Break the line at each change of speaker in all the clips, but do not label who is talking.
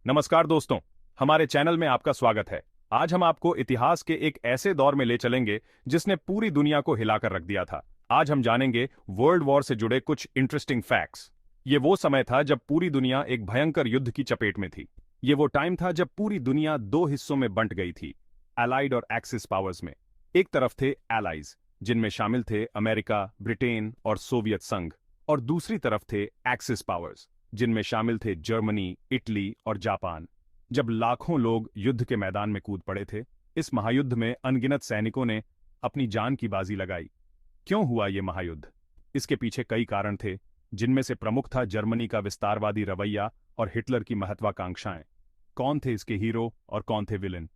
नमस्कार दोस्तों, हमारे चैनल में आपका स्वागत है। आज हम आपको इतिहास के एक ऐसे दौर में ले चलेंगे जिसने पूरी दुनिया को हिलाकर रख दिया था। आज हम जानेंगे वर्ल्ड वॉर से जुड़े कुछ इंटरेस्टिंग फैक्ट्स। ये वो समय था जब पूरी दुनिया एक भयंकर युद्ध की चपेट में थी। ये वो टाइम था जब पूरी दुनिया दो हिस्सों में बंट गई थी, एलाइड और एक्सिस पावर्स में। एक तरफ थे एलाइज, जिनमें शामिल थे अमेरिका, ब्रिटेन और सोवियत संघ, और दूसरी तरफ थे एक्सिस पावर्स, जिनमें शामिल थे जर्मनी, इटली और जापान। जब लाखों लोग युद्ध के मैदान में कूद पड़े थे, इस महायुद्ध में अनगिनत सैनिकों ने अपनी जान की बाजी लगाई। क्यों हुआ ये महायुद्ध? इसके पीछे कई कारण थे, जिनमें से प्रमुख था जर्मनी का विस्तारवादी रवैया और हिटलर की महत्वाकांक्षाएं। कौन थे इसके हीरो और कौन थे विलेन?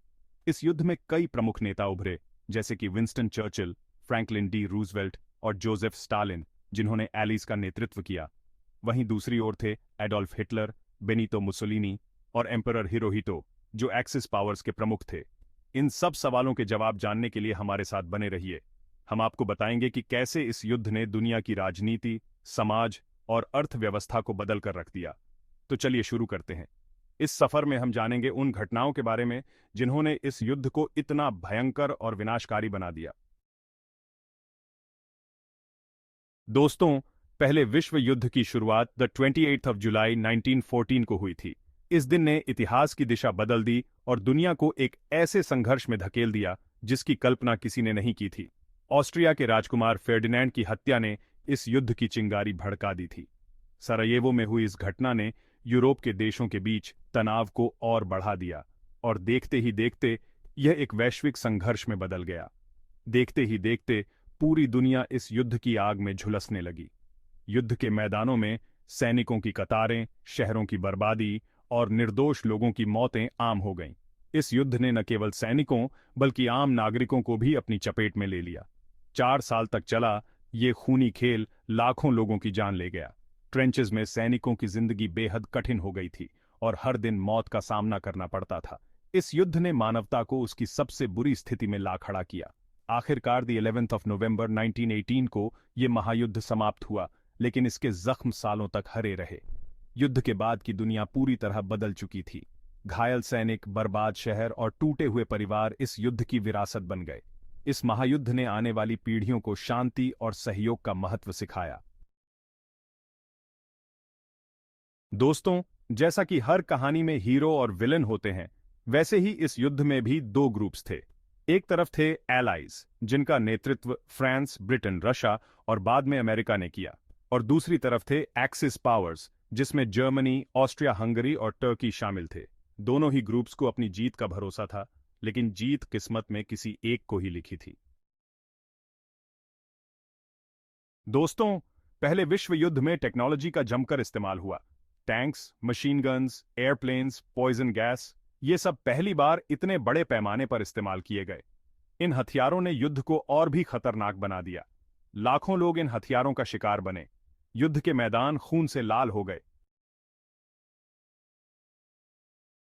इस युद्ध में कई प्रमुख नेता उभरे, जैसे कि Winston Churchill, Franklin D Roosevelt और जोसेफ स्टालिन, जिन्होंने एलीज का नेतृत्व किया। वहीं दूसरी ओर थे एडोल्फ हिटलर, बेनितो मुसोलिनी और एम्परर हिरोहितो, जो एक्सिस पावर्स के प्रमुख थे। इन सब सवालों के जवाब जानने के लिए हमारे साथ बने रहिए। हम आपको बताएंगे कि कैसे इस युद्ध ने दुनिया की राजनीति, समाज और अर्थव्यवस्था को बदल कर रख दिया। तो चलिए शुरू करते हैं। इस सफर में हम जानेंगे उन घटनाओं के बारे में जिन्होंने इस युद्ध को इतना भयंकर और विनाशकारी बना दिया। दोस्तों, पहले विश्व युद्ध की शुरुआत 28 जुलाई 1914 को हुई थी। इस दिन ने इतिहास की दिशा बदल दी और दुनिया को एक ऐसे संघर्ष में धकेल दिया जिसकी कल्पना किसी ने नहीं की थी। ऑस्ट्रिया के राजकुमार फेर्डिनेंड की हत्या ने इस युद्ध की चिंगारी भड़का दी थी। सरायेवो में हुई इस घटना ने यूरोप के देशों के बीच तनाव को और बढ़ा दिया, और देखते ही देखते यह एक वैश्विक संघर्ष में बदल गया। देखते ही देखते पूरी दुनिया इस युद्ध की आग में झुलसने लगी। युद्ध के मैदानों में सैनिकों की कतारें, शहरों की बर्बादी और निर्दोष लोगों की मौतें आम हो गईं। इस युद्ध ने न केवल सैनिकों बल्कि आम नागरिकों को भी अपनी चपेट में ले लिया। 4 साल तक चला ये खूनी खेल लाखों लोगों की जान ले गया। ट्रेंचेस में सैनिकों की जिंदगी बेहद कठिन हो गई थी और हर दिन मौत का सामना करना पड़ता था। इस युद्ध ने मानवता को उसकी सबसे बुरी स्थिति में ला खड़ा किया। आखिरकार 11 नवंबर 1918 को ये महायुद्ध समाप्त हुआ, लेकिन इसके जख्म सालों तक हरे रहे। युद्ध के बाद की दुनिया पूरी तरह बदल चुकी थी। घायल सैनिक, बर्बाद शहर और टूटे हुए परिवार इस युद्ध की विरासत बन गए। इस महायुद्ध ने आने वाली पीढ़ियों को शांति और सहयोग का महत्व सिखाया। दोस्तों, जैसा कि हर कहानी में हीरो और विलेन होते हैं, वैसे ही इस युद्ध में भी दो ग्रुप्स थे। एक तरफ थे एलाइज, जिनका नेतृत्व फ्रांस, ब्रिटेन, रशिया और बाद में अमेरिका ने किया, और दूसरी तरफ थे एक्सिस पावर्स, जिसमें जर्मनी, ऑस्ट्रिया हंगरी और टर्की शामिल थे। दोनों ही ग्रुप्स को अपनी जीत का भरोसा था, लेकिन जीत किस्मत में किसी एक को ही लिखी थी। दोस्तों, पहले विश्व युद्ध में टेक्नोलॉजी का जमकर इस्तेमाल हुआ। Tanks, machine guns, airplanes, poison gas, ये सब पहली बार इतने बड़े पैमाने पर इस्तेमाल किए गए। इन हथियारों ने युद्ध को और भी खतरनाक बना दिया। लाखों लोग इन हथियारों का शिकार बने। युद्ध के मैदान खून से लाल हो गए।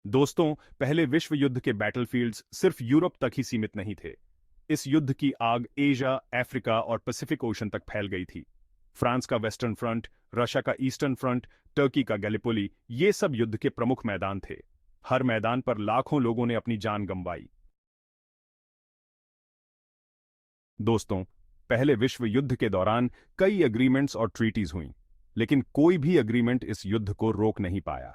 दोस्तों, पहले विश्व युद्ध के बैटलफील्ड्स सिर्फ यूरोप तक ही सीमित नहीं थे। इस युद्ध की आग एशिया, अफ्रीका और पैसिफिक ओशन तक फैल गई थी। फ्रांस का वेस्टर्न फ्रंट, रशिया का ईस्टर्न फ्रंट, टर्की का गैलिपोली, ये सब युद्ध के प्रमुख मैदान थे। हर मैदान पर लाखों लोगों ने अपनी जान गंवाई। दोस्तों, पहले विश्व युद्ध के दौरान कई एग्रीमेंट्स और ट्रीटीज हुईं, लेकिन कोई भी एग्रीमेंट इस युद्ध को रोक नहीं पाया।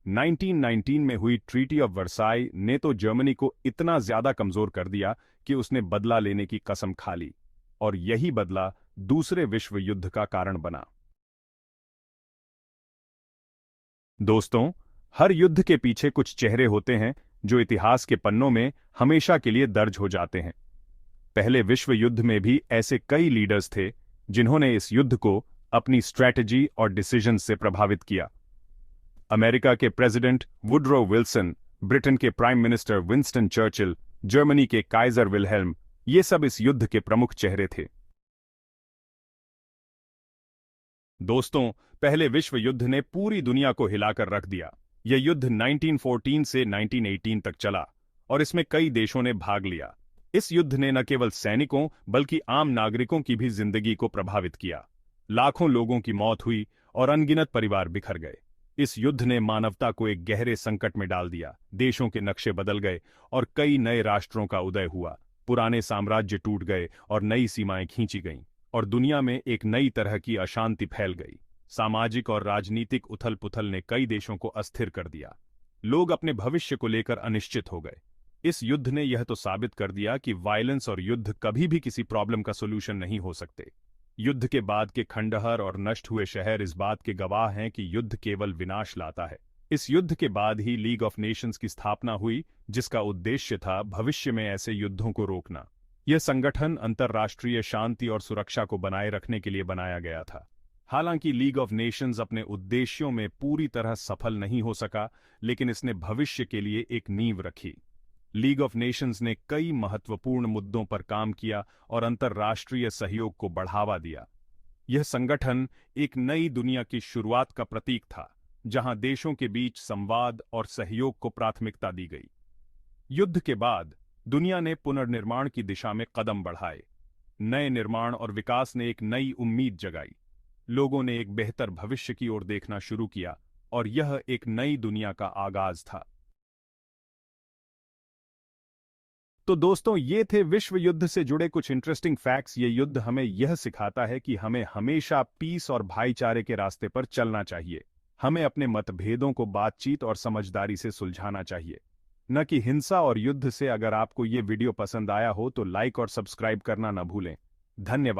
1919 में हुई ट्रीटी ऑफ वर्साई ने तो जर्मनी को इतना ज्यादा कमजोर कर दिया कि उसने बदला लेने की कसम खा ली, और यही बदला दूसरे विश्व युद्ध का कारण बना। दोस्तों, हर युद्ध के पीछे कुछ चेहरे होते हैं जो इतिहास के पन्नों में हमेशा के लिए दर्ज हो जाते हैं। पहले विश्व युद्ध में भी ऐसे कई लीडर्स थे जिन्होंने इस युद्ध को अपनी स्ट्रैटेजी और डिसीजन से प्रभावित किया। अमेरिका के प्रेसिडेंट वुडरो विल्सन, ब्रिटेन के prime minister Winston Churchill, Germany के काइजर विल्हेल्म, ये सब इस युद्ध के प्रमुख चेहरे थे। दोस्तों, पहले विश्व युद्ध ने पूरी दुनिया को हिलाकर रख दिया। यह युद्ध 1914 से 1918 तक चला, और इसमें कई देशों ने भाग लिया। इस युद्ध ने न केवल सैनिकों बल्कि आम नागरिकों की भी जिंदगी को प्रभावित किया। लाखों लोगों की मौत हुई और अनगिनत परिवार बिखर गए। इस युद्ध ने मानवता को एक गहरे संकट में डाल दिया। देशों के नक्शे बदल गए और कई नए राष्ट्रों का उदय हुआ। पुराने साम्राज्य टूट गए और नई सीमाएं खींची गईं, और दुनिया में एक नई तरह की अशांति फैल गई। सामाजिक और राजनीतिक उथल-पुथल ने कई देशों को अस्थिर कर दिया। लोग अपने भविष्य को लेकर अनिश्चित हो गए। इस युद्ध ने यह तो साबित कर दिया कि वायलेंस और युद्ध कभी भी किसी प्रॉब्लम का सोल्यूशन नहीं हो सकते। युद्ध के बाद के खंडहर और नष्ट हुए शहर इस बात के गवाह हैं कि युद्ध केवल विनाश लाता है। इस युद्ध के बाद ही लीग ऑफ नेशंस की स्थापना हुई, जिसका उद्देश्य था भविष्य में ऐसे युद्धों को रोकना। यह संगठन अंतर्राष्ट्रीय शांति और सुरक्षा को बनाए रखने के लिए बनाया गया था। हालांकि लीग ऑफ नेशंस अपने उद्देश्यों में पूरी तरह सफल नहीं हो सका, लेकिन इसने भविष्य के लिए एक नींव रखी। लीग ऑफ नेशंस ने कई महत्वपूर्ण मुद्दों पर काम किया और अंतर्राष्ट्रीय सहयोग को बढ़ावा दिया। यह संगठन एक नई दुनिया की शुरुआत का प्रतीक था, जहां देशों के बीच संवाद और सहयोग को प्राथमिकता दी गई। युद्ध के बाद दुनिया ने पुनर्निर्माण की दिशा में कदम बढ़ाए। नए निर्माण और विकास ने एक नई उम्मीद जगाई। लोगों ने एक बेहतर भविष्य की ओर देखना शुरू किया, और यह एक नई दुनिया का आगाज था। तो दोस्तों, ये थे विश्व युद्ध से जुड़े कुछ इंटरेस्टिंग फैक्ट्स। ये युद्ध हमें यह सिखाता है कि हमें हमेशा पीस और भाईचारे के रास्ते पर चलना चाहिए। हमें अपने मतभेदों को बातचीत और समझदारी से सुलझाना चाहिए, न कि हिंसा और युद्ध से। अगर आपको ये वीडियो पसंद आया हो तो लाइक और सब्सक्राइब करना न भूलें। धन्यवाद।